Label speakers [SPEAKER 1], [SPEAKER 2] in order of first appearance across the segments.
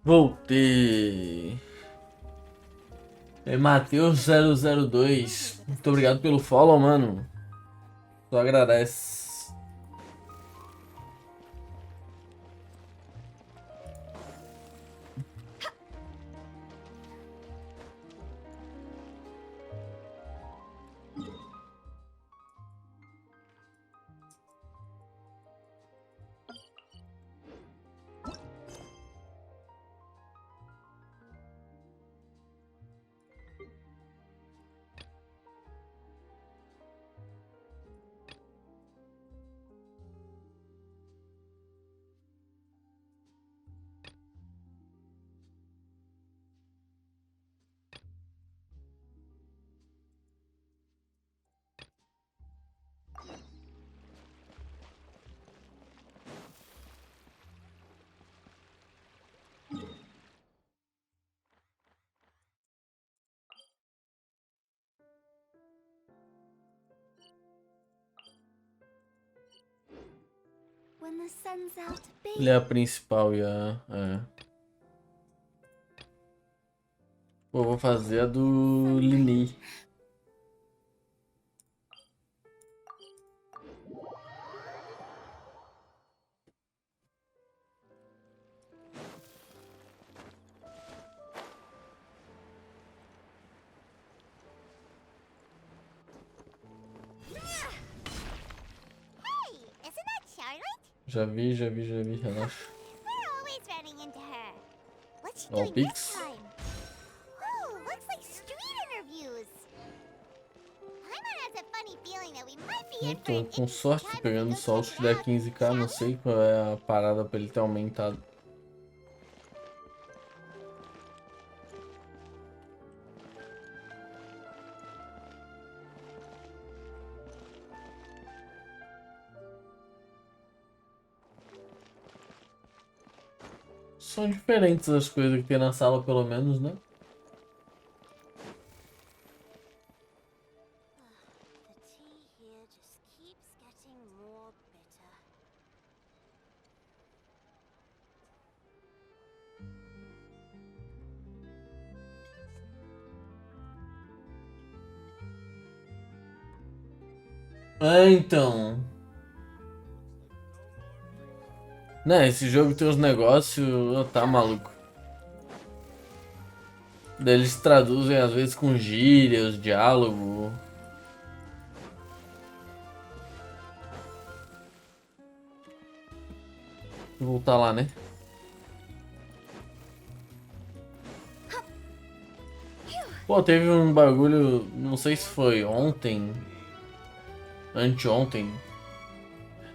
[SPEAKER 1] Voltei. É Matheus 002. Muito obrigado pelo follow, mano. Só agradece.
[SPEAKER 2] When the sun's out,
[SPEAKER 1] Ele é
[SPEAKER 2] baby.
[SPEAKER 1] a principal, já. É. Pô, vou fazer a do Lini.
[SPEAKER 2] Hey, isn't that Charlotte?
[SPEAKER 1] Já vi, relaxa.
[SPEAKER 2] We're always running into her. What's she
[SPEAKER 1] Ó, o
[SPEAKER 2] doing this
[SPEAKER 1] Pix.
[SPEAKER 2] time? Oh, looks like street interviews. Paimon has a funny feeling that we might be
[SPEAKER 1] Eu
[SPEAKER 2] in for
[SPEAKER 1] tô
[SPEAKER 2] an
[SPEAKER 1] com
[SPEAKER 2] interesting
[SPEAKER 1] sorte
[SPEAKER 2] time when
[SPEAKER 1] pegando
[SPEAKER 2] we go
[SPEAKER 1] só
[SPEAKER 2] check
[SPEAKER 1] os que
[SPEAKER 2] it
[SPEAKER 1] der
[SPEAKER 2] out.
[SPEAKER 1] 15k.
[SPEAKER 2] Shall
[SPEAKER 1] Não
[SPEAKER 2] we?
[SPEAKER 1] sei qual é a parada pra ele ter aumentado. São diferentes as coisas que tem na sala, pelo menos, né?
[SPEAKER 2] The tea here just keeps getting more bitter.
[SPEAKER 1] É, então. Né, esse jogo tem uns negócios. Tá maluco. Daí eles traduzem às vezes com gírias, diálogo. Vou voltar lá, né? Pô, teve um bagulho. Não sei se foi ontem. Anteontem.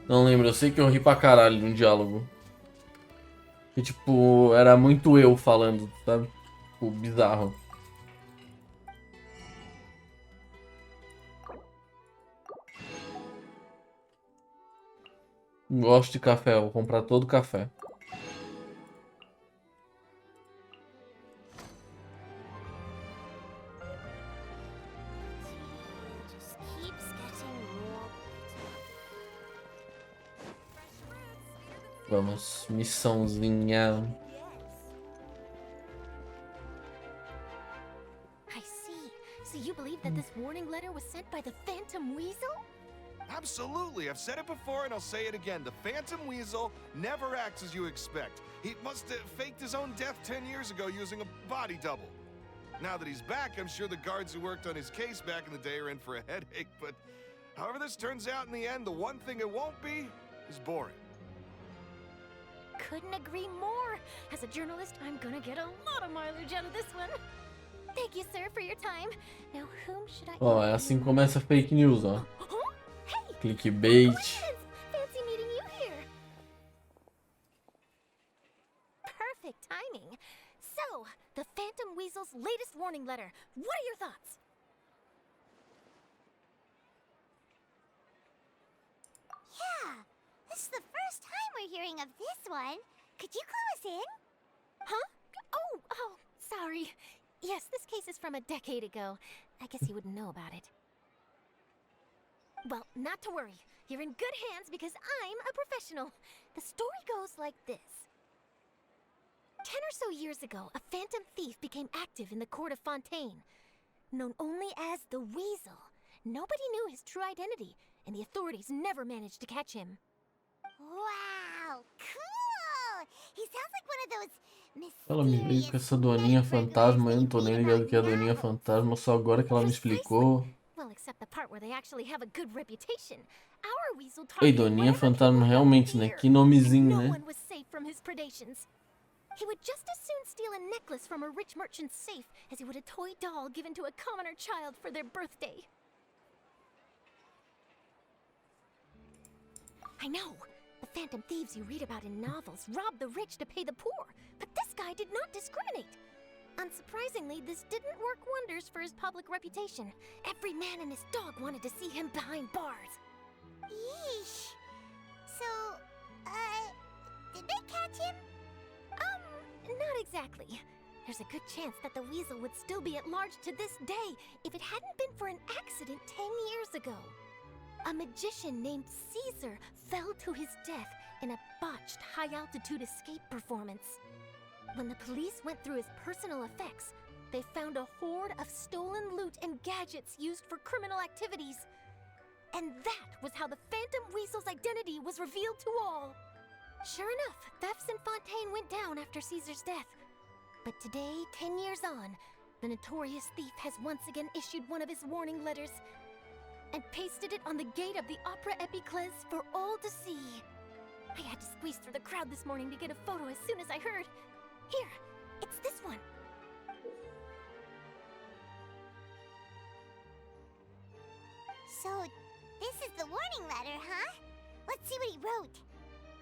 [SPEAKER 1] Não lembro, eu sei que eu ri pra caralho num diálogo. Que tipo, era muito eu falando, sabe? Tipo, bizarro. Gosto de café, vou comprar todo o café.
[SPEAKER 2] Just keeps getting more bitter.
[SPEAKER 1] Vamos, missãozinha.
[SPEAKER 2] I see. So you believe that this warning letter was sent by the Phantom Weasel?
[SPEAKER 3] Absolutely. I've said it before and I'll say it again. The Phantom Weasel never acts as you expect. He must have faked his own death 10 years ago using a body double. Now that he's back, I'm sure the guards who worked on his case back in the day are in for a headache, but however this turns out in the end, the one thing it won't be is boring.
[SPEAKER 2] Couldn't agree more. As a journalist, I'm gonna get a lot of mileage out of this one. Thank you, sir, for your time. Now, whom should I...
[SPEAKER 1] Ó, é assim que começa fake news, ó.
[SPEAKER 2] Huh? Hey!
[SPEAKER 1] Clickbait.
[SPEAKER 2] Coincidence! Fancy meeting you here. Perfect timing. So, the Phantom Weasel's latest warning letter. What are your thoughts? Yeah, this is the first time we're hearing of this one. Could you clue us in? Huh? Oh, sorry. Yes, this case is from a decade ago. I guess you wouldn't know about it. Well, not to worry. You're in good hands because I'm a professional. The story goes like this. 10 or so years ago, a phantom thief became active in the court of Fontaine. Known only as the Weasel, nobody knew his true identity, and the authorities never managed to catch him.
[SPEAKER 4] Wow, cool! He sounds like one of those
[SPEAKER 1] Ela me veio com essa doninha fantasma, eu não tô nem ligado que é a doninha fantasma, só agora que ela me explicou.
[SPEAKER 2] Well, except the part where they actually have a good reputation. Our weasel
[SPEAKER 1] Ei,
[SPEAKER 2] targeted
[SPEAKER 1] doninha
[SPEAKER 2] whatever
[SPEAKER 1] fantasma,
[SPEAKER 2] people
[SPEAKER 1] realmente, né?
[SPEAKER 2] fear,
[SPEAKER 1] Que nomezinho,
[SPEAKER 2] and no
[SPEAKER 1] né?
[SPEAKER 2] one was safe from his predations. He would just as soon steal a necklace from a rich merchant's safe as he would a toy doll given to a commoner child for their birthday. I know. The phantom thieves you read about in novels rob the rich to pay the poor, but this guy did not discriminate. Unsurprisingly, this didn't work wonders for his public reputation. Every man and his dog wanted to see him behind bars.
[SPEAKER 4] Yeesh. So, did they catch him?
[SPEAKER 2] Not exactly. There's a good chance that the weasel would still be at large to this day if it hadn't been for an accident 10 years ago. A magician named Caesar fell to his death in a botched high-altitude escape performance. When the police went through his personal effects, they found a hoard of stolen loot and gadgets used for criminal activities. And that was how the Phantom Weasel's identity was revealed to all. Sure enough, thefts in Fontaine went down after Caesar's death. But today, 10 years on, the notorious thief has once again issued one of his warning letters and pasted it on the gate of the Opera Epiclese for all to see. I had to squeeze through the crowd this morning to get a photo as soon as I heard. Here, it's this one.
[SPEAKER 4] So, this is the warning letter, huh? Let's see what he wrote.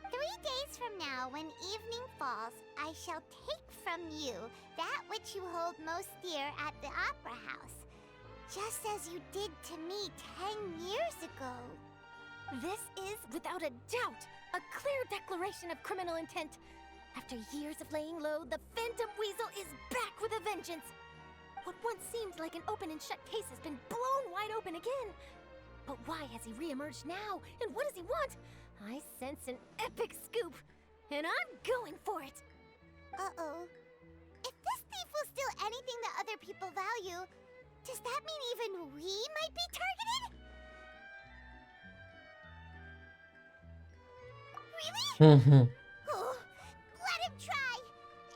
[SPEAKER 4] 3 days from now, when evening falls, I shall take from you that which you hold most dear at the Opera House, just as you did to me 10 years ago.
[SPEAKER 2] This is, without a doubt, a clear declaration of criminal intent. After years of laying low, the Phantom Weasel is back with a vengeance. What once seemed like an open and shut case has been blown wide open again. But why has he reemerged now? And what does he want? I sense an epic scoop, and I'm going for it.
[SPEAKER 4] Uh-oh. If this thief will steal anything that other people value, does that mean even we might be targeted? Really? Oh, let him try.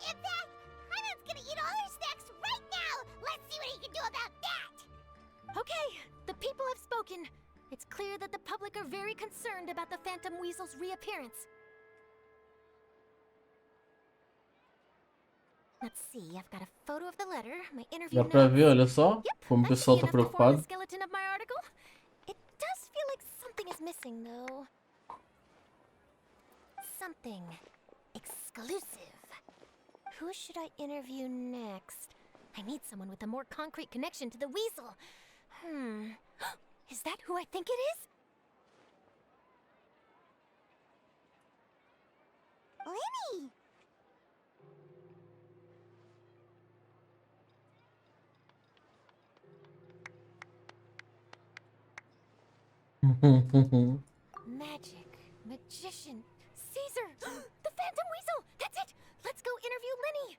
[SPEAKER 4] In fact, Hyman's gonna eat all our snacks right now. Let's see what he can do about that.
[SPEAKER 2] Okay, the people have spoken. It's clear that the public are very concerned about the Phantom Weasel's reappearance. Let's see, I've got a photo of the letter, my interview
[SPEAKER 1] Dá pra
[SPEAKER 2] notes.
[SPEAKER 1] ver, olha só,
[SPEAKER 2] Yep,
[SPEAKER 1] como o
[SPEAKER 2] that should
[SPEAKER 1] pessoal
[SPEAKER 2] be
[SPEAKER 1] tá
[SPEAKER 2] enough to form the
[SPEAKER 1] preocupado.
[SPEAKER 2] skeleton of my article. It does feel like something is missing, though. Something exclusive. Who should I interview next? I need someone with a more concrete connection to the weasel. Is that who I think it is?
[SPEAKER 4] Lenny!
[SPEAKER 2] Magic, magician, Caesar, the Phantom Weasel! That's it! Let's go interview Lenny!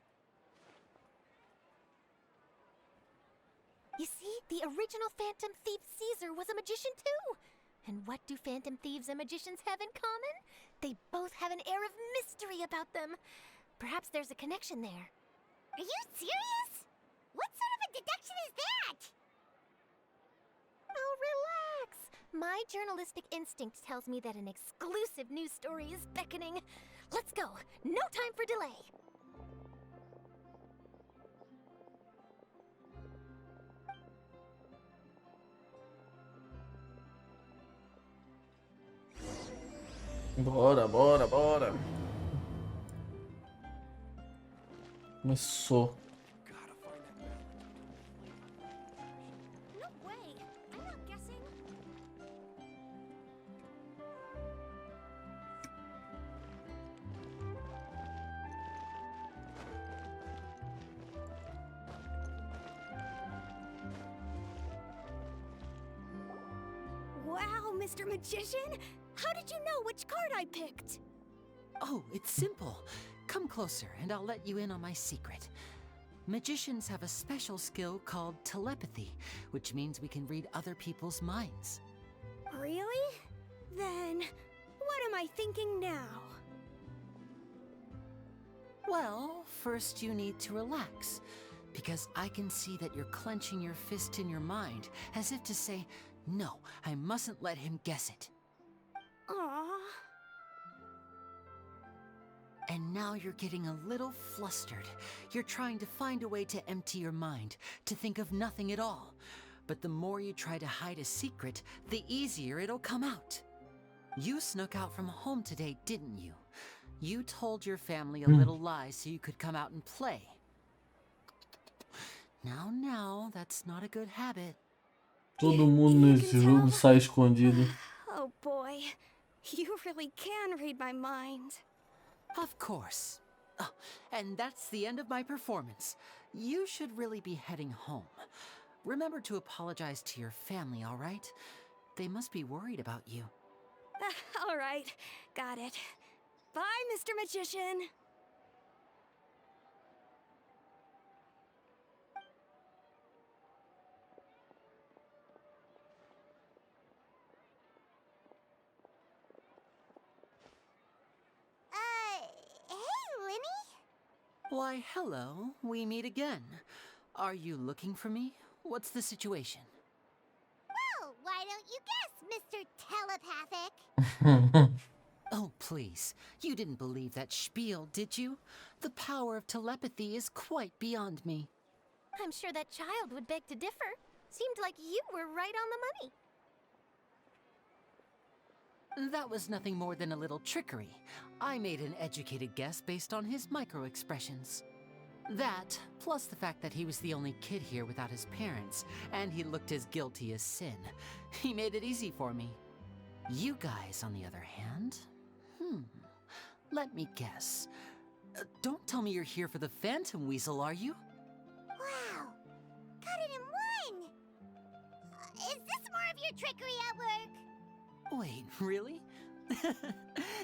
[SPEAKER 2] You see, the original Phantom Thief Caesar was a magician too! And what do Phantom Thieves and magicians have in common? They both have an air of mystery about them. Perhaps there's a connection there.
[SPEAKER 4] Are you serious? What sort of a deduction is that?
[SPEAKER 2] Oh, relax! My journalistic instinct tells me that an exclusive news story is beckoning. Let's go! No time for delay!
[SPEAKER 1] Bora, bora, bora. Começou.
[SPEAKER 3] Gotta find that map.
[SPEAKER 2] No way! I'm not guessing.
[SPEAKER 5] Wow, Mr. Magician! How did you know which card I picked?
[SPEAKER 6] Oh, it's simple.
[SPEAKER 5] Come closer and I'll let you in on my secret. Magicians have a special skill called telepathy, which means we can read other people's minds.
[SPEAKER 2] Really? Then, what am I thinking now?
[SPEAKER 5] Well, first you need to relax, because I can see that you're clenching your fist in your mind, as if to say, no, I mustn't let him guess it.
[SPEAKER 2] Aww.
[SPEAKER 5] And now you're getting a little flustered. You're trying to find a way to empty your mind, to think of nothing at all. But the more you try to hide a secret, the easier it'll come out. You snuck out from home today, didn't you? You told your family a little lie so you could come out and play. Now, that's not a good habit.
[SPEAKER 1] Todo mundo nesse jogo sai escondido.
[SPEAKER 2] Oh boy, you really can read my mind.
[SPEAKER 5] Of course. Oh, and that's the end of my performance. You should really be heading home. Remember to apologize to your family, all right? They must be worried about you.
[SPEAKER 2] All right, got it. Bye, Mr. Magician.
[SPEAKER 4] Hey, Lenny?
[SPEAKER 5] Why, hello. We meet again. Are you looking for me? What's the situation?
[SPEAKER 4] Well, why don't you guess, Mr. Telepathic?
[SPEAKER 5] Oh, please. You didn't believe that spiel, did you? The power of telepathy is quite beyond me.
[SPEAKER 2] I'm sure that child would beg to differ. Seemed like you were right on the money.
[SPEAKER 5] That was nothing more than a little trickery. I made an educated guess based on his micro-expressions. That, plus the fact that he was the only kid here without his parents, and he looked as guilty as sin. He made it easy for me. You guys, on the other hand... Let me guess. Don't tell me you're here for the Phantom Weasel, are you?
[SPEAKER 4] Wow, got it in one! Is this more of your trickery at work?
[SPEAKER 5] Wait, really?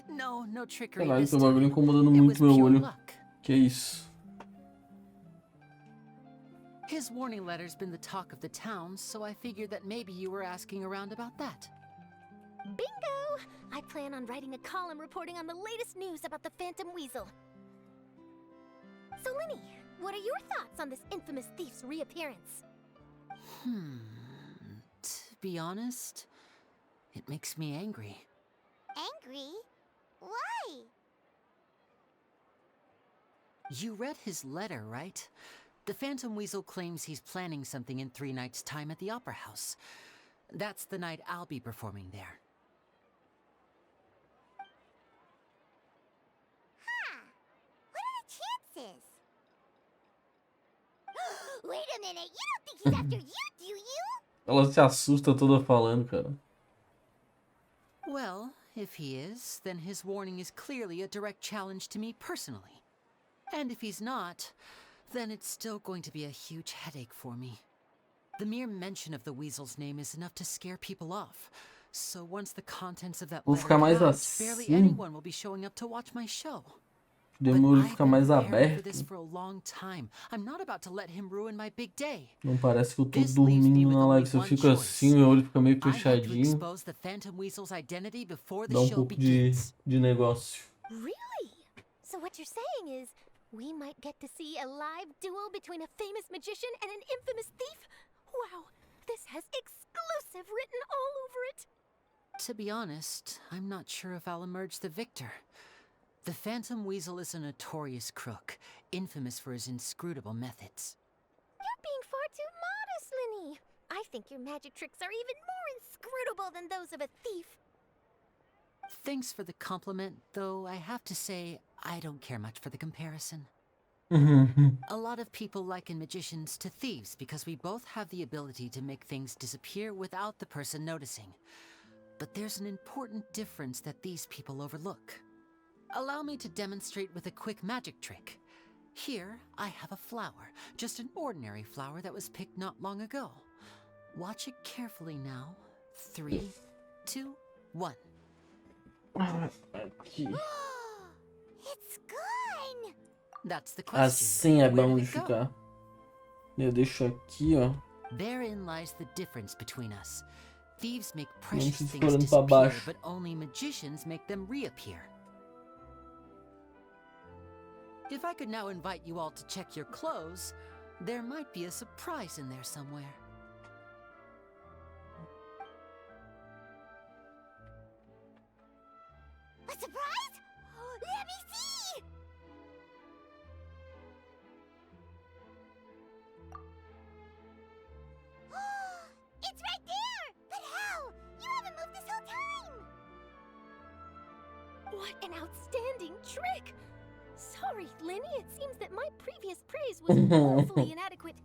[SPEAKER 5] No trickery
[SPEAKER 1] Caralho,
[SPEAKER 5] this
[SPEAKER 1] esse bagulho
[SPEAKER 5] time.
[SPEAKER 1] incomodando
[SPEAKER 5] It
[SPEAKER 1] muito
[SPEAKER 5] was
[SPEAKER 1] meu
[SPEAKER 5] pure
[SPEAKER 1] olho.
[SPEAKER 5] luck.
[SPEAKER 1] Que isso?
[SPEAKER 5] His warning letter's been the talk of the town, so I figured that maybe you were asking around about that.
[SPEAKER 2] Bingo! I plan on writing a column reporting on the latest news about the Phantom Weasel. So, Lenny, what are your thoughts on this infamous thief's reappearance?
[SPEAKER 5] To be honest, it makes me angry.
[SPEAKER 4] Angry? Why?
[SPEAKER 5] You read his letter, right? The Phantom Weasel claims he's planning something in 3 nights' time at the Opera House. That's the night I'll be performing there.
[SPEAKER 4] Huh. What are the chances? Wait a minute, you don't think he's after you, do you?
[SPEAKER 1] Ela se assusta toda falando, cara.
[SPEAKER 5] Well, if he is, then his warning is clearly a direct challenge to me personally. And if he's not, then it's still going to be a huge headache for me. The mere mention of the Weasel's name is enough to scare people off. So once the contents of that
[SPEAKER 1] Vou
[SPEAKER 5] letter
[SPEAKER 1] ficar mais
[SPEAKER 5] come out,
[SPEAKER 1] assim.
[SPEAKER 5] barely anyone will be showing up to watch my show.
[SPEAKER 1] O
[SPEAKER 5] But
[SPEAKER 1] demônio
[SPEAKER 5] I've
[SPEAKER 1] fica
[SPEAKER 5] been
[SPEAKER 1] mais
[SPEAKER 5] preparing for this
[SPEAKER 1] aberto.
[SPEAKER 5] for a long time. I'm not about to let him ruin my big day.
[SPEAKER 1] Não parece que eu tô
[SPEAKER 5] This leaves me
[SPEAKER 1] dormindo
[SPEAKER 5] with
[SPEAKER 1] na
[SPEAKER 5] only
[SPEAKER 1] live. Se eu
[SPEAKER 5] one
[SPEAKER 1] fico
[SPEAKER 5] choice.
[SPEAKER 1] assim, meu olho fica meio
[SPEAKER 5] I have to
[SPEAKER 1] fechadinho.
[SPEAKER 5] expose the Phantom Weasel's identity before the
[SPEAKER 1] Dá
[SPEAKER 5] show
[SPEAKER 1] pouco de
[SPEAKER 5] begins.
[SPEAKER 1] negócio.
[SPEAKER 2] Really? So what you're saying is, we might get to see a live duel between a famous magician and an infamous thief? Wow, this has exclusive written all over it.
[SPEAKER 5] To be honest, I'm not sure if I'll emerge the victor. The Phantom Weasel is a notorious crook, infamous for his inscrutable methods.
[SPEAKER 2] You're being far too modest, Lenny. I think your magic tricks are even more inscrutable than those of a thief.
[SPEAKER 5] Thanks for the compliment, though I have to say, I don't care much for the comparison. A lot of people liken magicians to thieves because we both have the ability to make things disappear without the person noticing. But there's an important difference that these people overlook. Allow me to demonstrate with a quick magic trick. Here, I have a flower, just an ordinary flower that was picked not long ago. Watch it carefully now. 3, 2, 1.
[SPEAKER 1] Aqui.
[SPEAKER 4] It's gone!
[SPEAKER 5] That's the question.
[SPEAKER 1] Assim é
[SPEAKER 5] Where
[SPEAKER 1] bom
[SPEAKER 5] did
[SPEAKER 1] de
[SPEAKER 5] it go?
[SPEAKER 1] ficar. Eu deixo aqui, ó.
[SPEAKER 5] Therein lies the difference between us. Thieves make
[SPEAKER 1] Não
[SPEAKER 5] precious
[SPEAKER 1] precisa
[SPEAKER 5] things
[SPEAKER 1] olhando pra
[SPEAKER 5] disappear,
[SPEAKER 1] baixo.
[SPEAKER 5] but only magicians make them reappear. If I could now invite you all to check your clothes, there might be a surprise in there somewhere.
[SPEAKER 4] A surprise? Let me see! It's right there! But how? You haven't moved this whole time!
[SPEAKER 2] What an outstanding trick! Sorry, Lenny, it seems that my previous praise was woefully inadequate.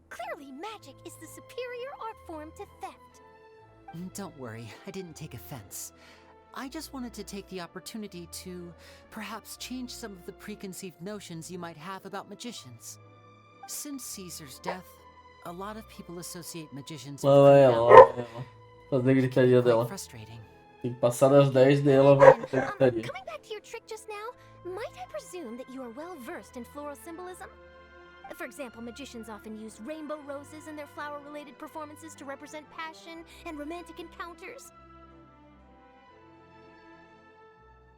[SPEAKER 2] Clearly, magic is the superior art form to theft.
[SPEAKER 5] Don't worry, I didn't take offense. I just wanted to take the opportunity to perhaps change some of the preconceived notions you might have about magicians. Since Caesar's death, a lot of people associate magicians with
[SPEAKER 1] Lá vai ela, lá vai ela. Fazer a gritaria
[SPEAKER 5] quite
[SPEAKER 1] dela.
[SPEAKER 5] frustrating.
[SPEAKER 1] Tem que passar das 10 dela, vai fazer a gritaria.
[SPEAKER 2] Coming back to your trick just now, might I presume that you are well versed in floral symbolism? For example, magicians often use rainbow roses in their flower-related performances to represent passion and romantic encounters.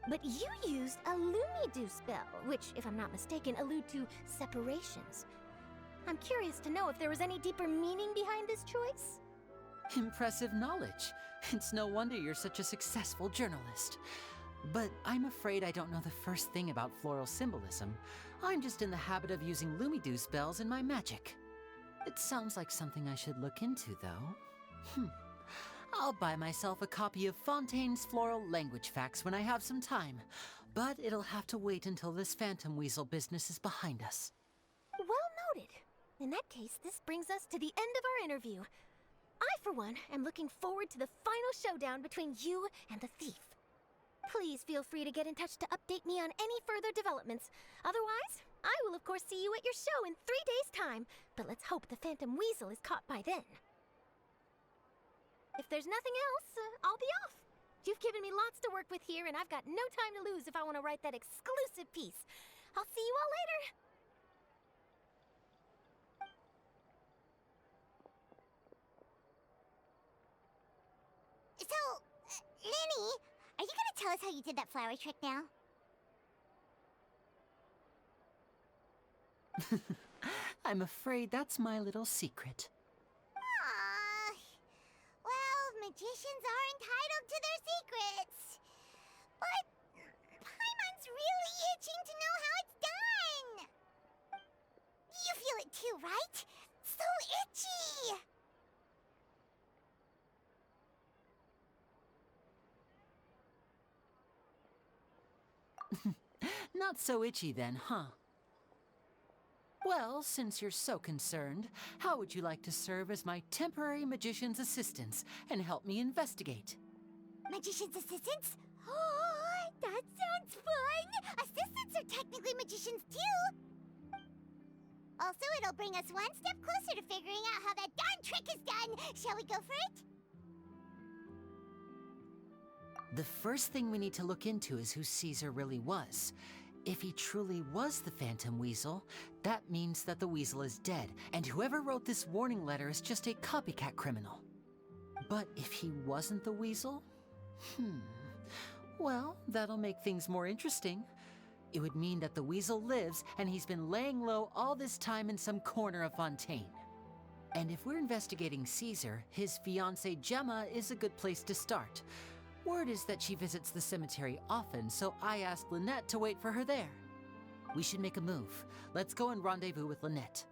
[SPEAKER 2] But you used a Lumidu spell, which, if I'm not mistaken, allude to separations. I'm curious to know if there was any deeper meaning behind this choice?
[SPEAKER 5] Impressive knowledge. It's no wonder you're such a successful journalist. But I'm afraid I don't know the first thing about floral symbolism. I'm just in the habit of using Lumidu spells in my magic. It sounds like something I should look into, though. I'll buy myself a copy of Fontaine's Floral Language Facts when I have some time. But it'll have to wait until this phantom weasel business is behind us.
[SPEAKER 2] Well noted. In that case, this brings us to the end of our interview. I, for one, am looking forward to the final showdown between you and the thief. Please feel free to get in touch to update me on any further developments. Otherwise, I will of course see you at your show in 3 days' time, but let's hope the Phantom Weasel is caught by then. If there's nothing else, I'll be off. You've given me lots to work with here, and I've got no time to lose if I want to write that exclusive piece. I'll see you all later.
[SPEAKER 4] So, Lenny, are you gonna tell us how you did that flower trick now?
[SPEAKER 5] I'm afraid that's my little secret.
[SPEAKER 4] Aww. Well, magicians are entitled to their secrets. But Paimon's really itching to know how it's done. You feel it too, right? So itchy!
[SPEAKER 5] Not so itchy then, huh? Well, since you're so concerned, how would you like to serve as my temporary magician's assistants and help me investigate?
[SPEAKER 4] Magician's assistants? Oh, that sounds fun! Assistants are technically magicians too! Also, it'll bring us one step closer to figuring out how that darn trick is done! Shall we go for it?
[SPEAKER 5] The first thing we need to look into is who Caesar really was. If he truly was the Phantom Weasel, that means that the weasel is dead, and whoever wrote this warning letter is just a copycat criminal. But if he wasn't the weasel? Well, that'll make things more interesting. It would mean that the weasel lives, and he's been laying low all this time in some corner of Fontaine. And if we're investigating Caesar, his fiancée Gemma is a good place to start. Word is that she visits the cemetery often, so I asked Lynette to wait for her there. We should make a move. Let's go and rendezvous with Lynette.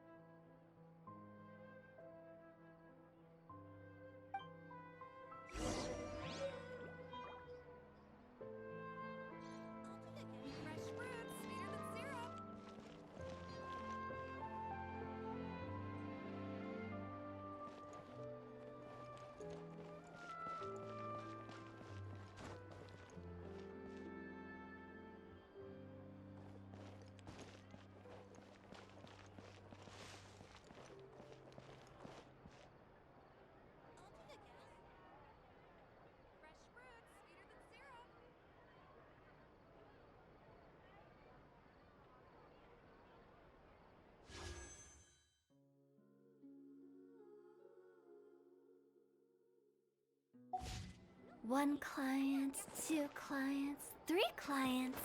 [SPEAKER 2] 1 client, 2 clients, 3 clients.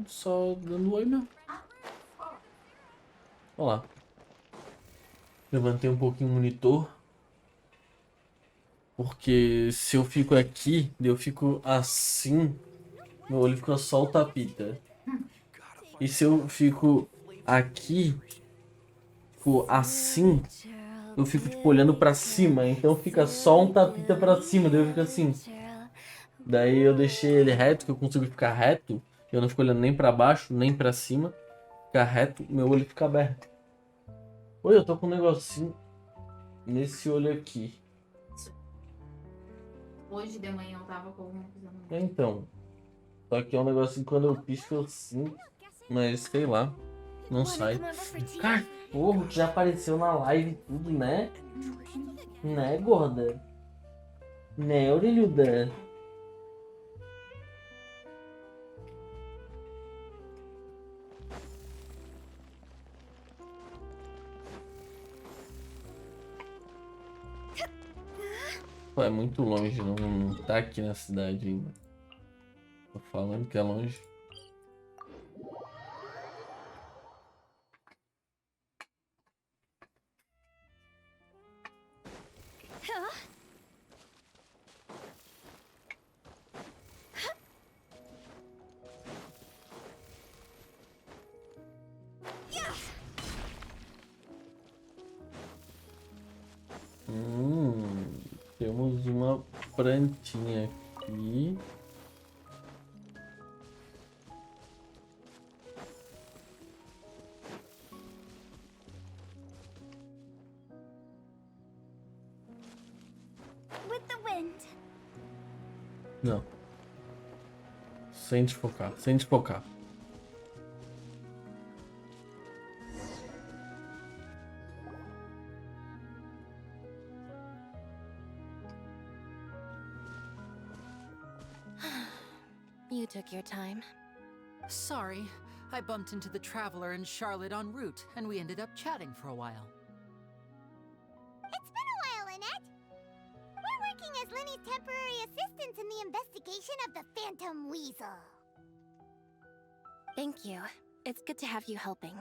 [SPEAKER 1] Só dando oi mesmo. Olha lá. Levantei um pouquinho o monitor. Porque se eu fico aqui, eu fico assim, meu olho fica só o tapita. E se eu fico aqui, fico assim, eu fico tipo olhando pra cima. Então fica só um tapita pra cima, daí eu fico assim. Daí eu deixei ele reto, que eu consigo ficar reto. Eu não fico olhando nem pra baixo, nem pra cima. Ficar reto, meu olho fica aberto. Oi, eu tô com um negocinho nesse olho aqui.
[SPEAKER 6] Hoje de manhã eu tava com alguma coisa no
[SPEAKER 1] É, então. Só que é um negocinho quando eu pisco eu sinto. Mas sei lá. Não sai. Cachorro que já apareceu na live e tudo, né? Né, gorda? Né, orelhuda? Pô, é muito longe, não tá aqui na cidade ainda. Tô falando que é longe. Temos uma plantinha aqui.
[SPEAKER 2] With the wind.
[SPEAKER 1] Não. Sem desfocar, sem desfocar.
[SPEAKER 2] You took your time.
[SPEAKER 5] Sorry, I bumped into the Traveler and Charlotte en route, and we ended up chatting for a while.
[SPEAKER 4] It's been a while, Annette. We're working as Lenny's temporary assistants in the investigation of the Phantom Weasel.
[SPEAKER 2] Thank you. It's good to have you helping.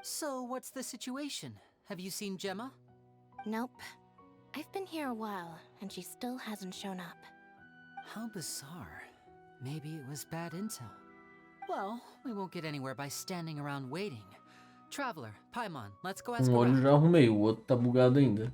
[SPEAKER 5] So, what's the situation? Have you seen Gemma?
[SPEAKER 2] Nope. I've been here a while, and she still hasn't shown up.
[SPEAKER 5] How bizarre. Maybe it was bad intel. Well, we won't get anywhere by standing around waiting. Traveler, Paimon, let's go ask
[SPEAKER 1] Olho
[SPEAKER 5] around.
[SPEAKER 1] já arrumei, o outro tá bugado ainda.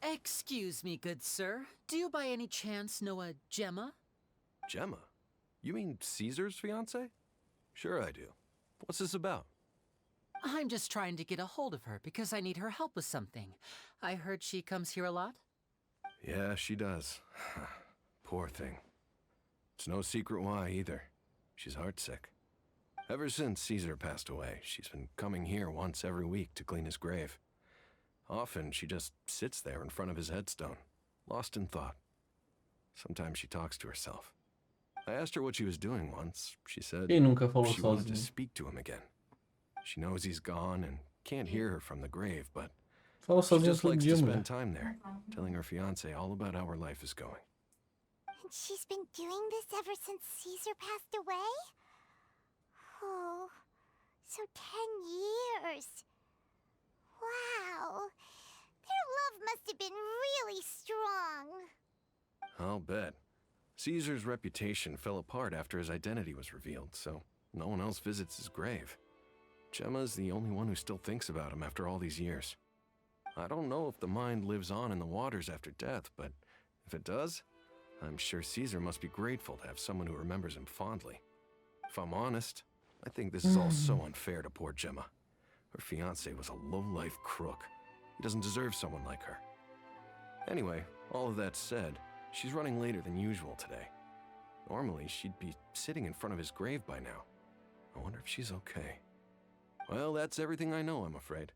[SPEAKER 5] Excuse me, good sir. Do you by any chance know a Gemma?
[SPEAKER 7] Gemma? You mean Caesar's fiance? Sure I do. What's this about?
[SPEAKER 5] I'm just trying to get a hold of her because I need her help with something. I heard she comes here a lot.
[SPEAKER 7] Yeah, she does. Poor thing. It's no secret why either. She's heartsick. Ever since Caesar passed away, she's been coming here once every week to clean his grave. Often she just sits there in front of his headstone, lost in thought. Sometimes she talks to herself. I asked her what she was doing once. She said
[SPEAKER 1] Quem nunca falou
[SPEAKER 7] she wanted to
[SPEAKER 1] sozinho?
[SPEAKER 7] speak to him again. She knows he's gone and can't hear her from the grave, but
[SPEAKER 1] Fala
[SPEAKER 7] she
[SPEAKER 1] sozinho
[SPEAKER 7] just
[SPEAKER 1] todo
[SPEAKER 7] likes
[SPEAKER 1] dia,
[SPEAKER 7] to
[SPEAKER 1] mulher.
[SPEAKER 7] spend time there, telling her fiancé all about how her life is going.
[SPEAKER 4] And she's been doing this ever since Caesar passed away? Oh, so 10 years. Wow. Their love must have been really strong.
[SPEAKER 7] I'll bet. Caesar's reputation fell apart after his identity was revealed, so no one else visits his grave. Gemma's the only one who still thinks about him after all these years. I don't know if the mind lives on in the waters after death, but if it does, I'm sure Caesar must be grateful to have someone who remembers him fondly. If I'm honest, I think this is all so unfair to poor Gemma. Her fiancé was a low-life crook. He doesn't deserve someone like her. Anyway, all of that said, she's running later than usual today. Normally, she'd be sitting in front of his grave by now. I wonder if she's okay. Well, that's everything I know, I'm afraid.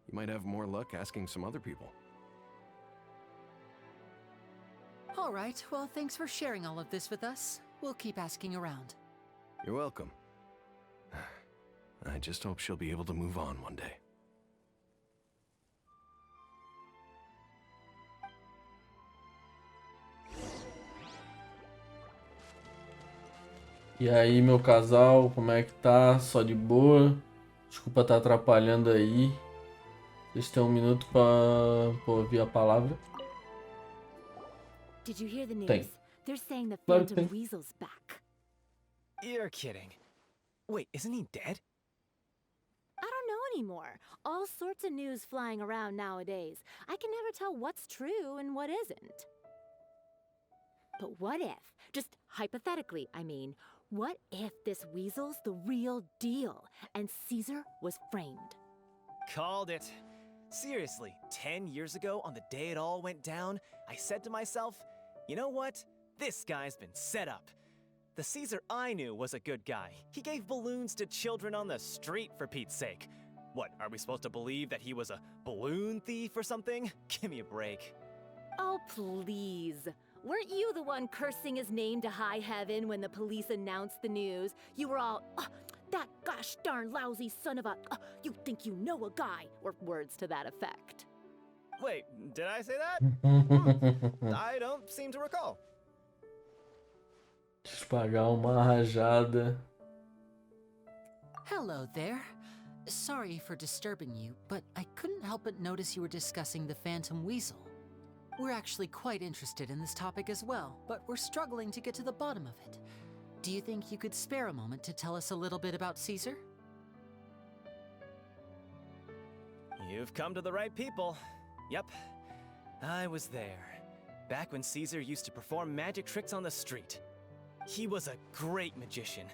[SPEAKER 7] You might have more luck asking some other people.
[SPEAKER 5] All right, well, thanks for sharing all of this with us. We'll keep asking around.
[SPEAKER 7] You're welcome. I just hope she'll be able to move on one day.
[SPEAKER 1] E aí, meu casal, como é que tá? Só de boa? Desculpa estar atrapalhando aí. Vocês têm um minuto pra ouvir a palavra?
[SPEAKER 8] Did you hear the news?
[SPEAKER 1] Tem.
[SPEAKER 8] They're saying the
[SPEAKER 1] Claro que
[SPEAKER 8] Phantom
[SPEAKER 1] tem.
[SPEAKER 8] Weasel's back.
[SPEAKER 9] You're kidding. Wait, isn't he dead?
[SPEAKER 8] I don't know anymore. All sorts of news flying around nowadays. I can never tell what's true and what isn't. But what if, just hypothetically, I mean, what if this weasel's the real deal and Caesar was framed?
[SPEAKER 9] Called it. Seriously, 10 years ago, on the day it all went down, I said to myself, you know what? This guy's been set up. The Caesar I knew was a good guy. He gave balloons to children on the street, for Pete's sake. What, are we supposed to believe that he was a balloon thief or something? Give me a break.
[SPEAKER 8] Oh, please. Weren't you the one cursing his name to high heaven when the police announced the news? You were all, that gosh darn lousy son of a, you think you know a guy, or words to that effect.
[SPEAKER 9] Wait, did I say that? I don't seem to recall.
[SPEAKER 1] Despagar uma rajada.
[SPEAKER 5] Hello there. Sorry for disturbing you, but I couldn't help but notice you were discussing the Phantom Weasel. We're actually quite interested in this topic as well, but we're struggling to get to the bottom of it. Do you think you could spare a moment to tell us a little bit about Caesar?
[SPEAKER 9] You've come to the right people. Yep, I was there. Back when Caesar used to perform magic tricks on the street. He was a great magician.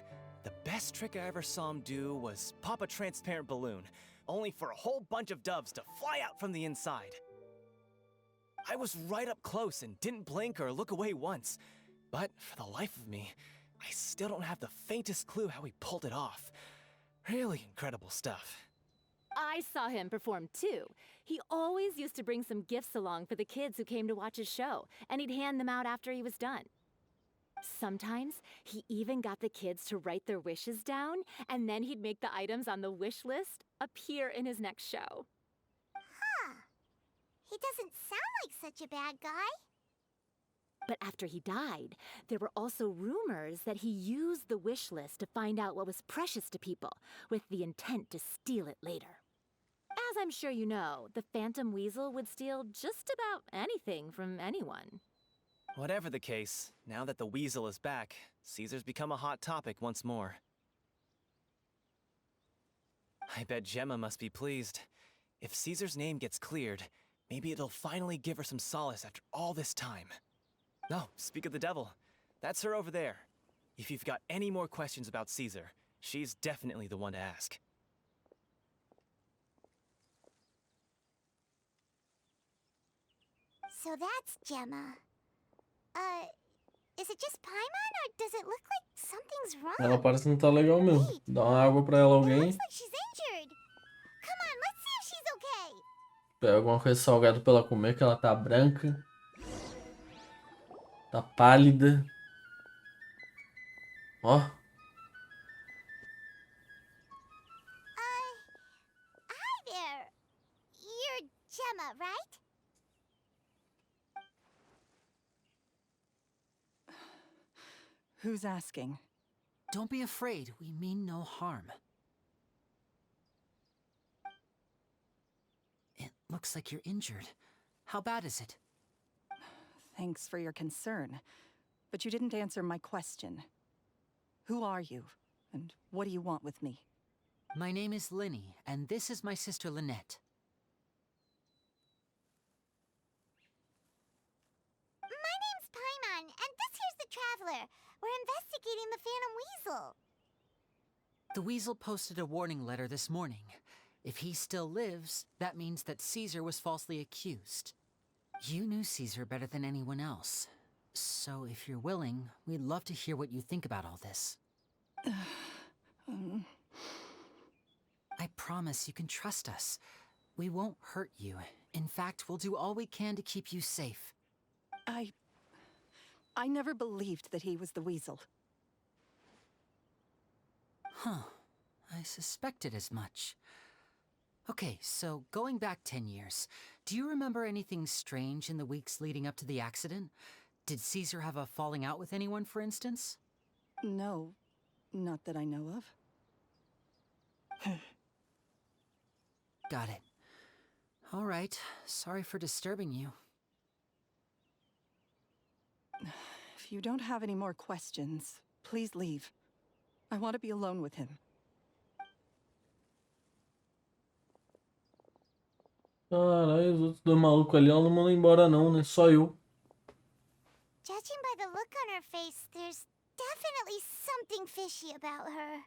[SPEAKER 9] The best trick I ever saw him do was pop a transparent balloon, only for a whole bunch of doves to fly out from the inside. I was right up close and didn't blink or look away once. But for the life of me, I still don't have the faintest clue how he pulled it off. Really incredible stuff.
[SPEAKER 8] I saw him perform too. He always used to bring some gifts along for the kids who came to watch his show, and he'd hand them out after he was done. Sometimes he even got the kids to write their wishes down, and then he'd make the items on the wish list appear in his next show.
[SPEAKER 4] Huh. He doesn't sound like such a bad guy.
[SPEAKER 8] But after he died, there were also rumors that he used the wish list to find out what was precious to people, with the intent to steal it later. As I'm sure you know, the Phantom Weasel would steal just about anything from anyone.
[SPEAKER 9] Whatever the case, now that the Weasel is back, Caesar's become a hot topic once more. I bet Gemma must be pleased. If Caesar's name gets cleared, maybe it'll finally give her some solace after all this time. No, speak of the devil. That's her over there. If you've got any more questions about Caesar, she's definitely the one to ask.
[SPEAKER 4] So that's Gemma. Is it just Paimon, or does it look like something's wrong?
[SPEAKER 1] Ela parece não tá legal mesmo. Dá uma água pra ela,
[SPEAKER 4] It
[SPEAKER 1] alguém.
[SPEAKER 4] looks like she's injured. Come on, let's see if she's okay.
[SPEAKER 1] Pega alguma coisa salgada pra ela comer, que ela tá branca. Tá pálida. Ó.
[SPEAKER 4] Hi there. You're Gemma, right?
[SPEAKER 10] Who's asking?
[SPEAKER 5] Don't be afraid, we mean no harm. It looks like you're injured. How bad is it?
[SPEAKER 10] Thanks for your concern, but you didn't answer my question. Who are you, and what do you want with me?
[SPEAKER 5] My name is Linny, and this is my sister Lynette.
[SPEAKER 4] My name's Paimon, and this here's the Traveler. We're investigating the Phantom Weasel.
[SPEAKER 5] The Weasel posted a warning letter this morning. If he still lives, that means that Caesar was falsely accused. You knew Caesar better than anyone else. So if you're willing, we'd love to hear what you think about all this. I promise you can trust us. We won't hurt you. In fact, we'll do all we can to keep you safe.
[SPEAKER 10] I never believed that he was the Weasel.
[SPEAKER 5] Huh. I suspected as much. Okay, so going back 10 years, do you remember anything strange in the weeks leading up to the accident? Did Caesar have a falling out with anyone, for instance?
[SPEAKER 10] No, not that I know of.
[SPEAKER 5] Got it. All right, sorry for disturbing you.
[SPEAKER 10] If you don't have any more questions, please leave. I want to be alone with him.
[SPEAKER 1] Caralho, os outros dois malucos ali, ela não mandou embora não, né? Só eu.
[SPEAKER 4] Judging by the look on her face, there's definitely something fishy about her.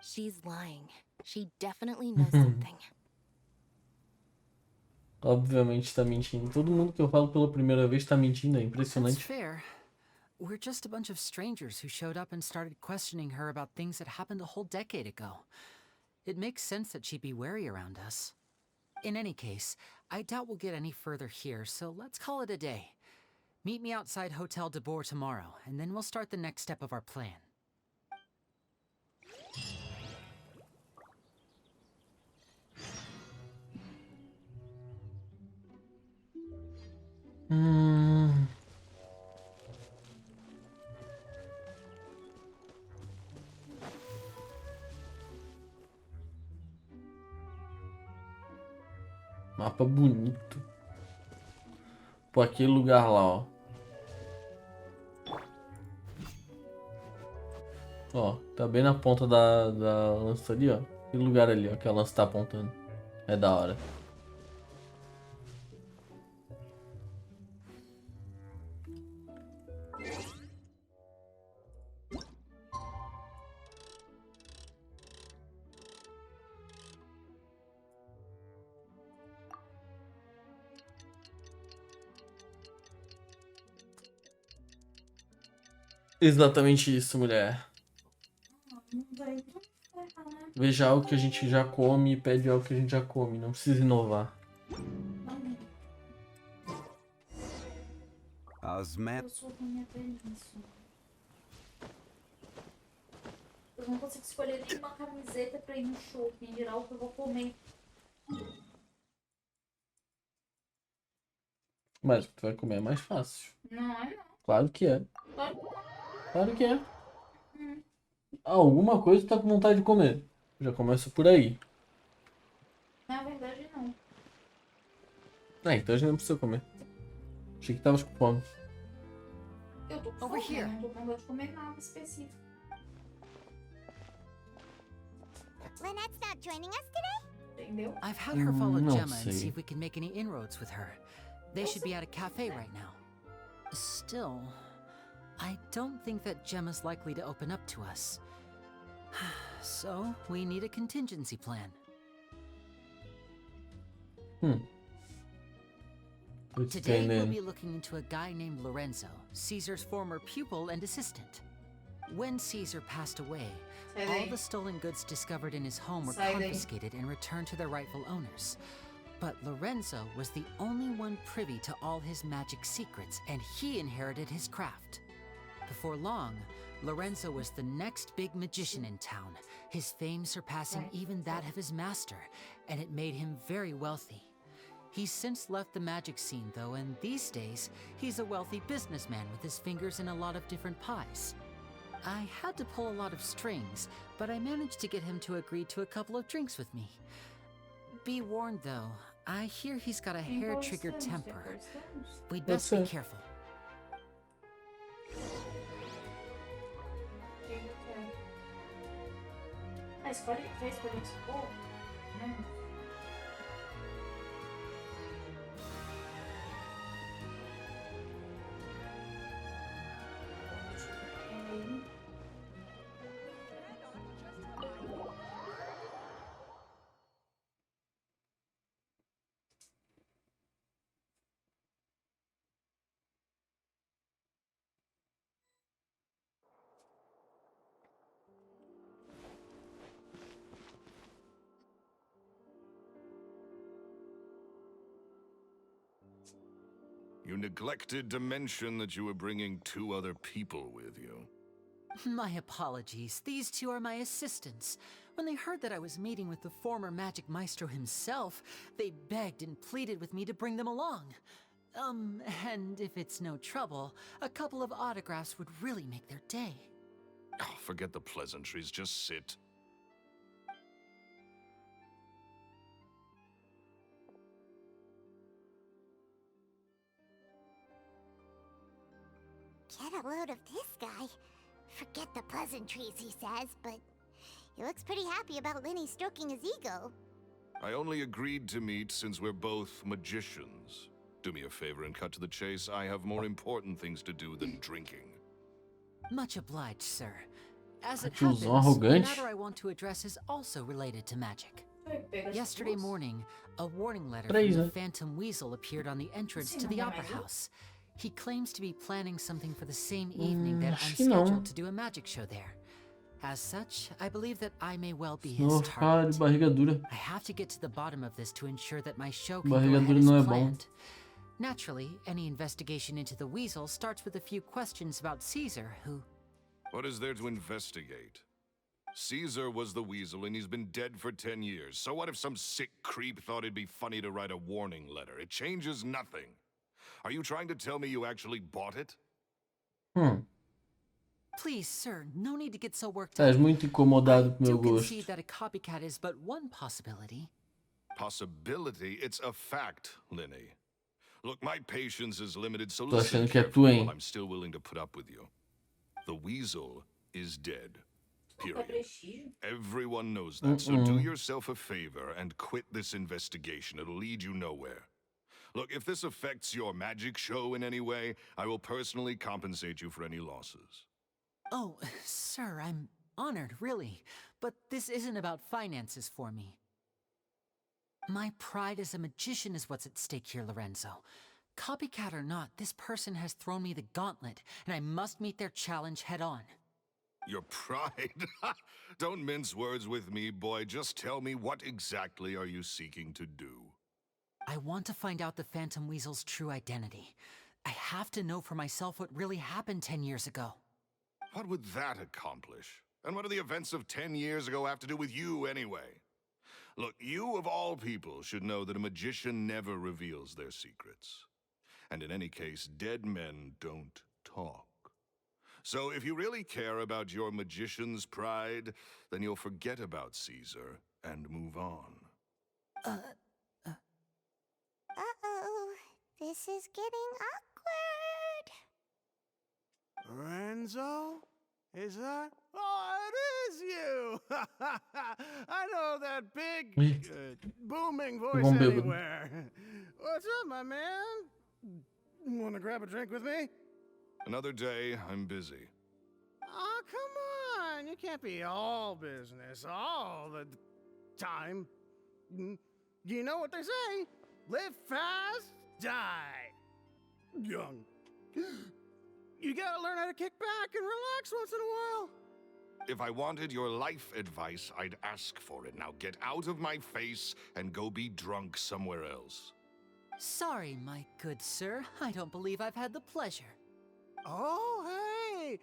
[SPEAKER 2] She's lying. She definitely knows something.
[SPEAKER 1] Obviamente tá mentindo. Todo mundo que eu falo pela primeira vez tá mentindo, é
[SPEAKER 5] That's
[SPEAKER 1] impressionante.
[SPEAKER 5] fair. We're just a bunch of strangers who showed up and started questioning her about things that happened a whole decade ago. It makes sense that she'd be wary around us. In any case, I doubt we'll get any further here, so let's call it a day. Meet me outside Hotel de Boer tomorrow, and then we'll start the next step of our plan.
[SPEAKER 1] Mapa bonito. Pô, aquele lugar lá, ó. Ó, tá bem na ponta da lança ali, ó. Aquele lugar ali, ó, que a lança tá apontando. É da hora. Exatamente isso, mulher. Veja algo que a gente já come e pede algo que a gente já come. Não precisa inovar.
[SPEAKER 11] As
[SPEAKER 6] Eu sou ruim até nisso. Eu não consigo escolher nenhuma camiseta pra ir no show, em geral o que eu vou comer.
[SPEAKER 1] Mas o que tu vai comer é mais fácil.
[SPEAKER 6] Não é não.
[SPEAKER 1] Claro que é.
[SPEAKER 6] Claro que não.
[SPEAKER 1] Claro que é. Alguma coisa tu tá com vontade de comer. Já começa por aí.
[SPEAKER 6] Na verdade não.
[SPEAKER 1] Então a gente não precisa comer. Achei que tava com fome.
[SPEAKER 6] Eu tô com
[SPEAKER 5] Over
[SPEAKER 6] fome,
[SPEAKER 5] here.
[SPEAKER 6] eu não tô com vontade de comer nada específico.
[SPEAKER 4] Lynette's not joining us today?
[SPEAKER 6] Entendeu?
[SPEAKER 5] I've had her follow
[SPEAKER 1] Não
[SPEAKER 5] Gemma and
[SPEAKER 1] sei.
[SPEAKER 5] see if we can make any inroads with her. They should be at a cafe right now. Still, I don't think that Gemma's likely to open up to us. So, we need a contingency plan.
[SPEAKER 1] Tô
[SPEAKER 5] Today, we'll
[SPEAKER 1] entendendo.
[SPEAKER 5] be looking into a guy named Lorenzo, Caesar's former pupil and assistant. When Caesar passed away,
[SPEAKER 6] Sai
[SPEAKER 5] all
[SPEAKER 6] daí.
[SPEAKER 5] the stolen goods discovered in his home were
[SPEAKER 6] Sai daí.
[SPEAKER 5] confiscated and returned to their rightful owners. But Lorenzo was the only one privy to all his magic secrets, and he inherited his craft. Before long, Lorenzo was the next big magician in town, his fame surpassing even that of his master, and it made him very wealthy. He's since left the magic scene, though, and these days, he's a wealthy businessman with his fingers in a lot of different pies. I had to pull a lot of strings, but I managed to get him to agree to a couple of drinks with me. Be warned, though, I hear he's got a hair-triggered temper. We'd best be
[SPEAKER 1] That's it.
[SPEAKER 5] careful.
[SPEAKER 6] Ah, escolhe, já escolheu esse povo?
[SPEAKER 3] You neglected to mention that you were bringing 2 other people with you.
[SPEAKER 5] My apologies. These 2 are my assistants. When they heard that I was meeting with the former magic maestro himself, they begged and pleaded with me to bring them along. And if it's no trouble, a couple of autographs would really make their day.
[SPEAKER 3] Oh, forget the pleasantries, just sit.
[SPEAKER 4] Get a load of this guy. Forget the pleasantries, he says, but he looks pretty happy about Lenny stroking his ego.
[SPEAKER 3] I only agreed to meet since we're both magicians. Do me a favor and cut to the chase. I have more important things to do than drinking.
[SPEAKER 5] Much obliged, sir. As it
[SPEAKER 1] Tiozão
[SPEAKER 5] happens, the
[SPEAKER 1] arrogante.
[SPEAKER 5] matter I want to address is also related to magic. Yesterday morning, a warning letter from the Phantom Weasel appeared on the entrance to the Opera House. He claims to be planning something for the same evening that I'm
[SPEAKER 1] acho que não.
[SPEAKER 5] scheduled to do a magic show there. As such, I believe that I may well be his
[SPEAKER 1] Senhor cara de
[SPEAKER 5] target.
[SPEAKER 1] barriga dura.
[SPEAKER 5] I have to get to the bottom of this to ensure that my show can go
[SPEAKER 1] Barriga
[SPEAKER 5] ahead
[SPEAKER 1] dura
[SPEAKER 5] as
[SPEAKER 1] não é bom.
[SPEAKER 5] planned. Naturally, any investigation into the Weasel starts with a few questions about Caesar, who...
[SPEAKER 3] What is there to investigate? Caesar was the Weasel, and he's been dead for 10 years. So what if some sick creep thought it'd be funny to write a warning letter? It changes nothing. Are you trying to tell me you actually bought it?
[SPEAKER 5] Please, sir, no need to get so worked
[SPEAKER 1] Estás
[SPEAKER 5] up.
[SPEAKER 1] muito incomodado
[SPEAKER 5] I
[SPEAKER 1] com o meu
[SPEAKER 5] do
[SPEAKER 1] gosto.
[SPEAKER 5] concede that a copycat is but one possibility.
[SPEAKER 3] Possibility? It's a fact, Lenny. Look, my patience is limited, so
[SPEAKER 1] Tô
[SPEAKER 3] listen
[SPEAKER 1] achando que é tu,
[SPEAKER 3] carefully
[SPEAKER 1] hein?
[SPEAKER 3] while I'm still willing to put up with you. The Weasel is dead. Period. Everyone knows that, so do yourself a favor and quit this investigation. It'll lead you nowhere. Look, if this affects your magic show in any way, I will personally compensate you for any losses.
[SPEAKER 5] Oh, sir, I'm honored, really. But this isn't about finances for me. My pride as a magician is what's at stake here, Lorenzo. Copycat or not, this person has thrown me the gauntlet, and I must meet their challenge head on.
[SPEAKER 3] Your pride? Don't mince words with me, boy. Just tell me, what exactly are you seeking to do?
[SPEAKER 5] I want to find out the Phantom Weasel's true identity. I have to know for myself what really happened 10 years ago.
[SPEAKER 3] What would that accomplish? And what do the events of 10 years ago have to do with you, anyway? Look, you of all people should know that a magician never reveals their secrets. And in any case, dead men don't talk. So if you really care about your magician's pride, then you'll forget about Caesar and move on.
[SPEAKER 4] Uh-oh. This is getting awkward.
[SPEAKER 11] Lorenzo? Is that? Oh, it is you! I know that big, booming voice
[SPEAKER 1] Bom bêbado.
[SPEAKER 11] anywhere. What's up, my man? Want to grab a drink with me?
[SPEAKER 3] Another day, I'm busy.
[SPEAKER 11] Oh, come on. You can't be all business all the time. You know what they say? Live fast, die young. You gotta learn how to kick back and relax once in a while.
[SPEAKER 3] If I wanted your life advice, I'd ask for it. Now get out of my face and go be drunk somewhere else.
[SPEAKER 5] Sorry, my good sir. I don't believe I've had the pleasure.
[SPEAKER 11] Oh, hey!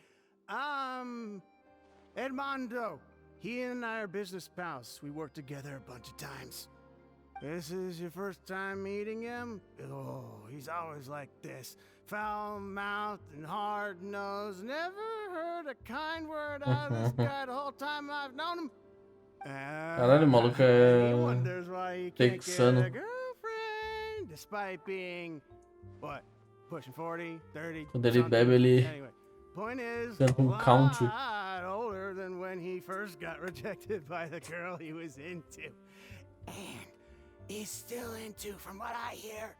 [SPEAKER 11] Edmondo. He and I are business pals. We worked together a bunch of times. This is your first time meeting him? Oh, he's always like this. Foul-mouthed and hard-nosed. Never heard a kind word out of this guy the whole time I've known him.
[SPEAKER 1] Caralho, o maluco
[SPEAKER 11] He
[SPEAKER 1] é
[SPEAKER 11] wonders why he can't get
[SPEAKER 1] texano.
[SPEAKER 11] a girlfriend, despite being, what, pushing 40, 30,
[SPEAKER 1] Quando ele
[SPEAKER 11] something.
[SPEAKER 1] bebe, ele
[SPEAKER 11] Anyway, point is,
[SPEAKER 1] canta um
[SPEAKER 11] a
[SPEAKER 1] country.
[SPEAKER 11] lot older than when he first got rejected by the girl he was into. And he's still into, from what I hear.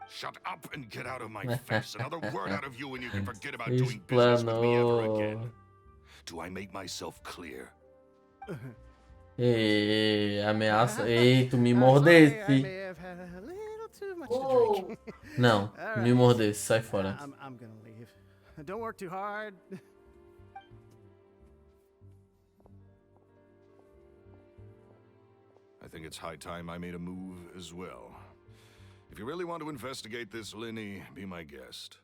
[SPEAKER 3] Shut up and get out of my face. Another word out of you and you can forget about doing business with me ever again.
[SPEAKER 1] Explanou.
[SPEAKER 3] Do I make myself clear?
[SPEAKER 1] Ei, ameaça. Ei, tu me
[SPEAKER 11] I'm sorry, I
[SPEAKER 1] mordesse.
[SPEAKER 11] may have had a little too much
[SPEAKER 6] Whoa.
[SPEAKER 11] to drink.
[SPEAKER 1] Não,
[SPEAKER 11] All
[SPEAKER 1] me
[SPEAKER 11] right.
[SPEAKER 1] mordesse. Sai fora.
[SPEAKER 11] I'm gonna leave. Don't work too hard.
[SPEAKER 3] I think it's high time I made a move as well. If you really want to investigate this, Linny, be my guest.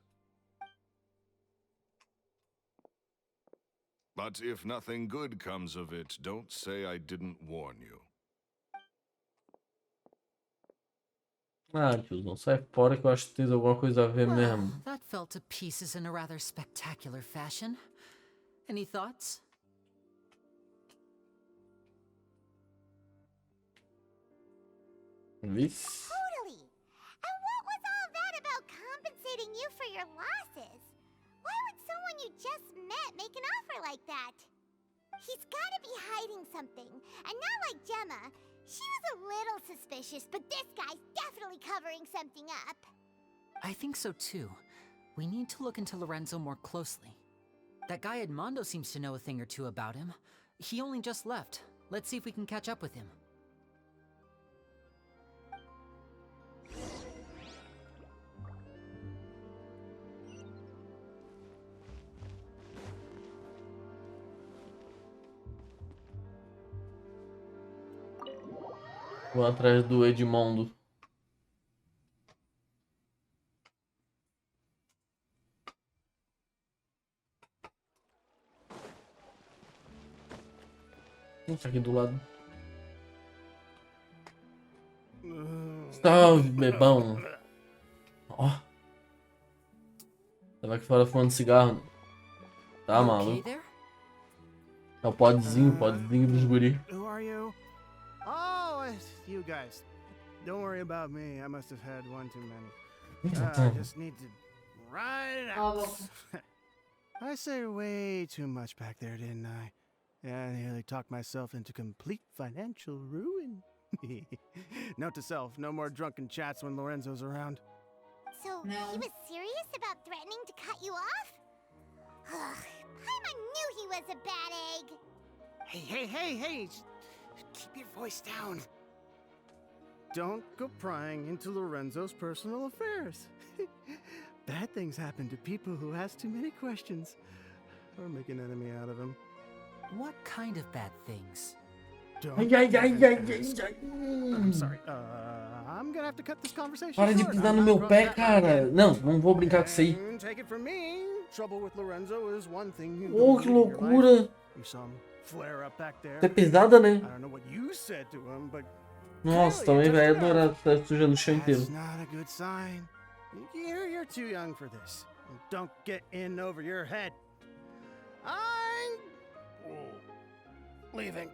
[SPEAKER 3] But if nothing good comes of it, don't say I didn't warn you.
[SPEAKER 1] Ah, tiozão, sai fora que eu acho que tem alguma coisa a ver
[SPEAKER 5] Well,
[SPEAKER 1] mesmo.
[SPEAKER 5] that fell to pieces in a rather spectacular fashion. Any thoughts?
[SPEAKER 1] Vixe.
[SPEAKER 4] Totally. And what was all that about compensating you for your losses? Why would someone you just met make an offer like that? He's gotta be hiding something. And not like Gemma. She was a little suspicious, but this guy's definitely covering something up.
[SPEAKER 5] I think so too. We need to look into Lorenzo more closely. That guy Edmondo seems to know a thing or two about him. He only just left. Let's see if we can catch up with him.
[SPEAKER 1] Vou atrás do Edmondo. Tá aqui do lado. Salve, bebão. Ó. Tava aqui fora fumando cigarro. Tá maluco. É o podzinho dos guri.
[SPEAKER 11] Who are you? Oh, it's you guys. Don't worry about me. I must have had one too many. I just need to ride it out. I said way too much back there, didn't I? Yeah, I nearly talked myself into complete financial ruin. Note to self, no more drunken chats when Lorenzo's around.
[SPEAKER 4] So, he was serious about threatening to cut you off? Ugh, Paimon knew he was a bad egg.
[SPEAKER 11] Hey, keep your voice down. Don't go prying into Lorenzo's personal affairs. Bad things happen to people who ask too many questions or make an enemy out of him.
[SPEAKER 5] What kind of bad things?
[SPEAKER 11] I'm sorry. I'm gonna have to cut this conversation
[SPEAKER 1] Para de
[SPEAKER 11] short.
[SPEAKER 1] pisar no meu pé, cara. Não vou brincar com isso aí.
[SPEAKER 11] Take it from me. Trouble with Lorenzo is one thing you
[SPEAKER 1] Oh, que loucura.
[SPEAKER 11] You saw him flare up back there.
[SPEAKER 1] Tá pesada, né?
[SPEAKER 11] I don't know what you said to him, but
[SPEAKER 1] Nossa, também vai adorar tá sujando o chão inteiro.
[SPEAKER 11] that's not a good sign. You're too young for this. Don't get in over your head. I'm leaving.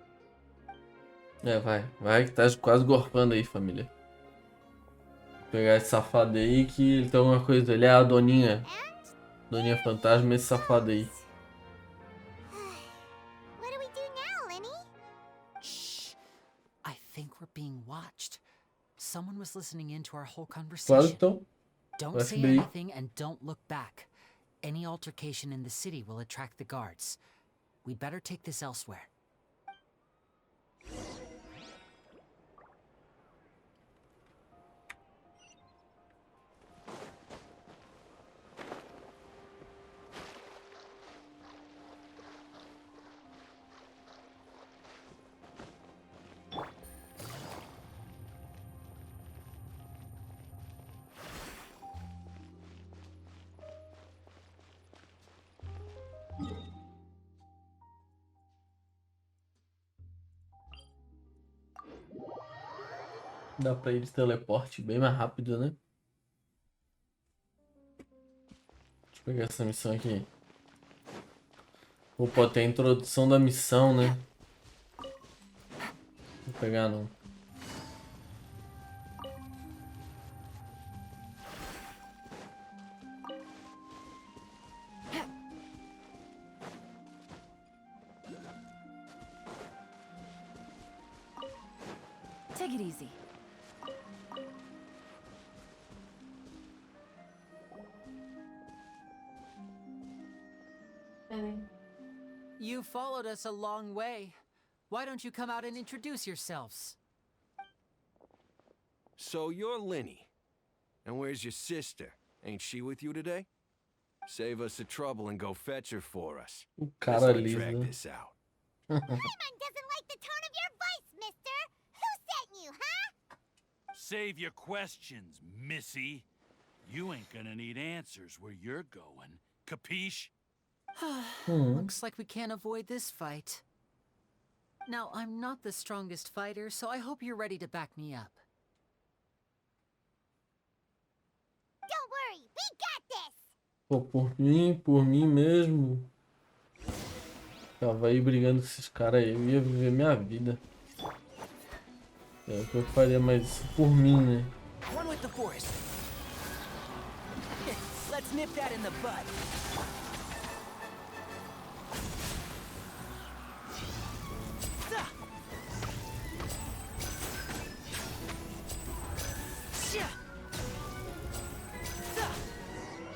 [SPEAKER 1] É, vai que tá quase gorfando aí, família. Vou pegar esse safado aí que ele tem alguma coisa. Ele é a doninha. Doninha fantasma, esse safado aí.
[SPEAKER 4] What do we do now, Lenny?
[SPEAKER 5] Shh. I think we're being watched. Someone was listening in to our whole
[SPEAKER 1] Claro
[SPEAKER 5] conversation.
[SPEAKER 1] que estão.
[SPEAKER 5] Don't say
[SPEAKER 1] FBI.
[SPEAKER 5] anything and don't look back. Any altercation in the city will attract the guards. We better take this elsewhere.
[SPEAKER 1] Dá pra ir de teleporte bem mais rápido, né? Deixa eu pegar essa missão aqui. Opa, tem a introdução da missão, né? Vou pegar não.
[SPEAKER 8] Take it easy.
[SPEAKER 5] You followed us a long way. Why don't you come out and introduce yourselves?
[SPEAKER 7] So you're Linny. And where's your sister? Ain't she with you today? Save us the trouble and go fetch her for us.
[SPEAKER 1] O
[SPEAKER 7] Let's
[SPEAKER 1] cara
[SPEAKER 7] not drag
[SPEAKER 1] lisa.
[SPEAKER 7] this out.
[SPEAKER 4] Paimon doesn't like the tone of your voice, mister. Who sent you, huh?
[SPEAKER 12] Save your questions, missy. You ain't gonna need answers where you're going. Capiche?
[SPEAKER 5] Looks like we can't avoid this fight. Now, I'm not the strongest fighter, so I hope you're ready to back me up.
[SPEAKER 4] Don't worry, we got this!
[SPEAKER 1] Pô, por mim mesmo. Tava aí brigando com esses caras aí, eu ia viver minha vida. É o que eu faria, mas por mim, né?
[SPEAKER 9] One with the force. Let's nip that in the bud.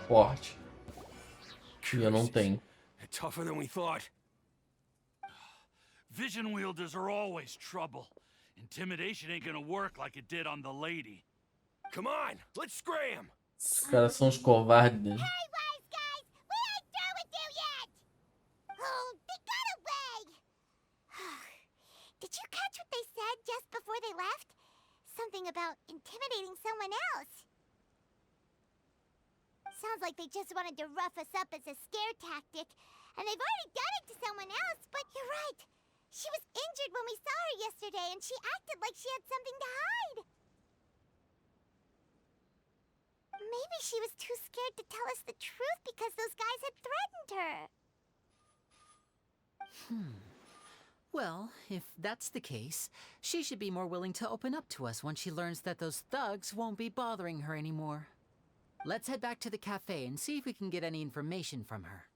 [SPEAKER 1] Forte. E eu não tenho.
[SPEAKER 7] Tougher than we thought.
[SPEAKER 12] Vision wielders are always trouble. Intimidation ain't gonna work like it did on the lady.
[SPEAKER 7] Come on, let's scram!
[SPEAKER 1] Os caras são os covardes.
[SPEAKER 4] Hey, wise guys! We ain't through with you yet! Oh, they got away! Did you catch what they said just before they left? Something about intimidating someone else. Sounds like they just wanted to rough us up as a scare tactic, and they've already done it to someone else, but you're right. She was injured when we saw her yesterday, and she acted like she had something to hide. Maybe she was too scared to tell us the truth because those guys had threatened her.
[SPEAKER 5] Well, if that's the case, she should be more willing to open up to us once she learns that those thugs won't be bothering her anymore. Let's head back to the cafe and see if we can get any information from her.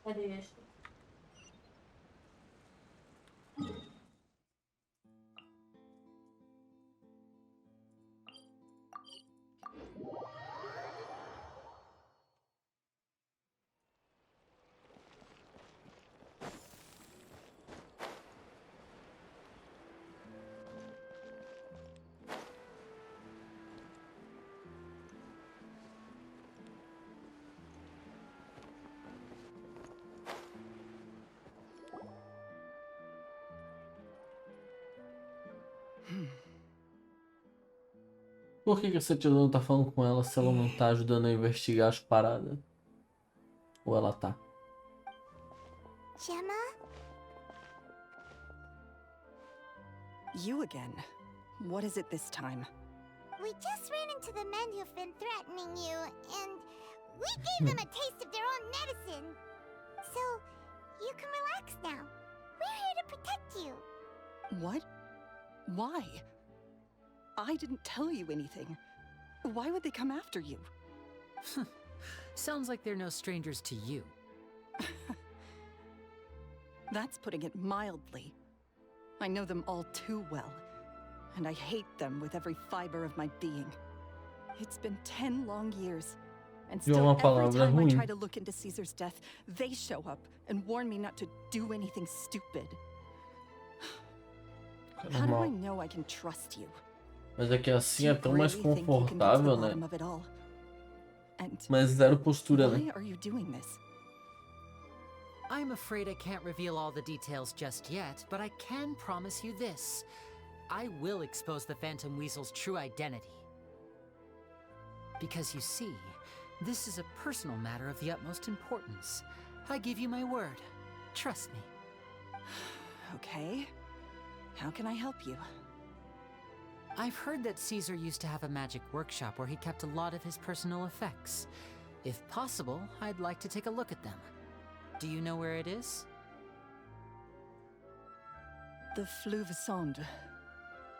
[SPEAKER 6] Cadê este?
[SPEAKER 1] Por que essa tia não tá falando com ela se ela não tá ajudando a investigar as paradas? Ou ela tá?
[SPEAKER 4] Gemma?
[SPEAKER 10] You again. What is it this time?
[SPEAKER 4] We just ran into the men who've been threatening you, and we gave them a taste of their own medicine. So, you can relax now. We're here to protect you.
[SPEAKER 10] What? Why? I didn't tell you anything. Why would they come after you?
[SPEAKER 5] Sounds like they're no strangers to you.
[SPEAKER 10] That's putting it mildly. I know them all too well, and I hate them with every fiber of my being. It's been 10 long years, and still every time I try to look into Caesar's death, they show up and warn me not to do anything stupid. How do I know I can trust you?
[SPEAKER 1] Mas é que assim é tão mais confortável, né? Mas zero postura, né?
[SPEAKER 10] Why are you doing this?
[SPEAKER 5] I'm afraid I can't reveal all the details just yet, but I can promise you this. I will expose the Phantom Weasel's true identity. Because you see, this is a personal matter of the utmost importance. I give you my word. Trust me.
[SPEAKER 10] Okay. How can I help you?
[SPEAKER 5] I've heard that Caesar used to have a magic workshop where he kept a lot of his personal effects. If possible, I'd like to take a look at them. Do you know where it is?
[SPEAKER 10] The Fleuve Sonde.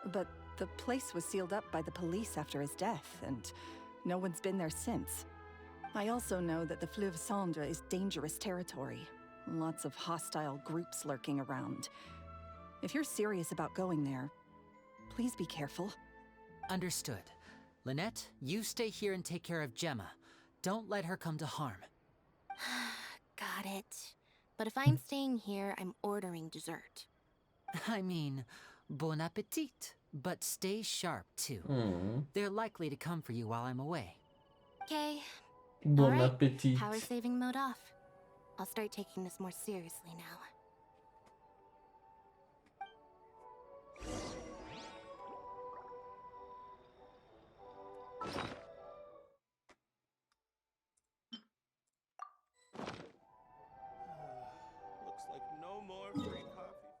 [SPEAKER 10] But the place was sealed up by the police after his death, and no one's been there since. I also know that the Fleuve Sonde is dangerous territory. Lots of hostile groups lurking around. If you're serious about going there, please be careful.
[SPEAKER 5] Understood. Lynette, you stay here and take care of Gemma. Don't let her come to harm.
[SPEAKER 13] Got it. But if I'm staying here, I'm ordering dessert.
[SPEAKER 5] I mean, bon appetit. But stay sharp, too. They're likely to come for you while I'm away.
[SPEAKER 13] Okay.
[SPEAKER 1] Bon appetit.
[SPEAKER 13] Power saving mode off. I'll start taking this more seriously now.
[SPEAKER 9] Looks like no more free coffee.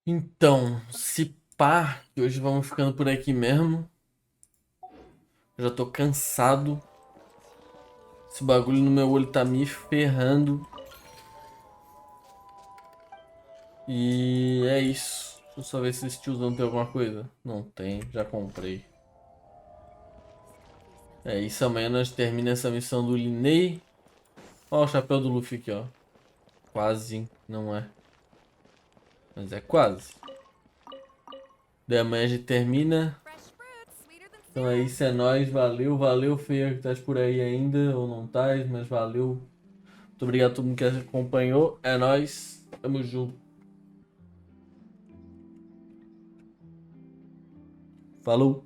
[SPEAKER 1] Então, se pá, que hoje vamos ficando por aqui mesmo. Eu já tô cansado. Esse bagulho no meu olho tá me ferrando. E é isso. Deixa eu só ver se esse tiozão tem alguma coisa. Não tem, já comprei. É isso, amanhã nós terminamos essa missão do Linney. Ó o chapéu do Luffy aqui, ó. Quase, não é. Mas é quase. Daí amanhã a gente termina. Então é isso, é nóis. Valeu, valeu, feia que estás por aí ainda. Ou não estás, mas valeu. Muito obrigado a todo mundo que acompanhou. É nóis. Tamo junto. Falou.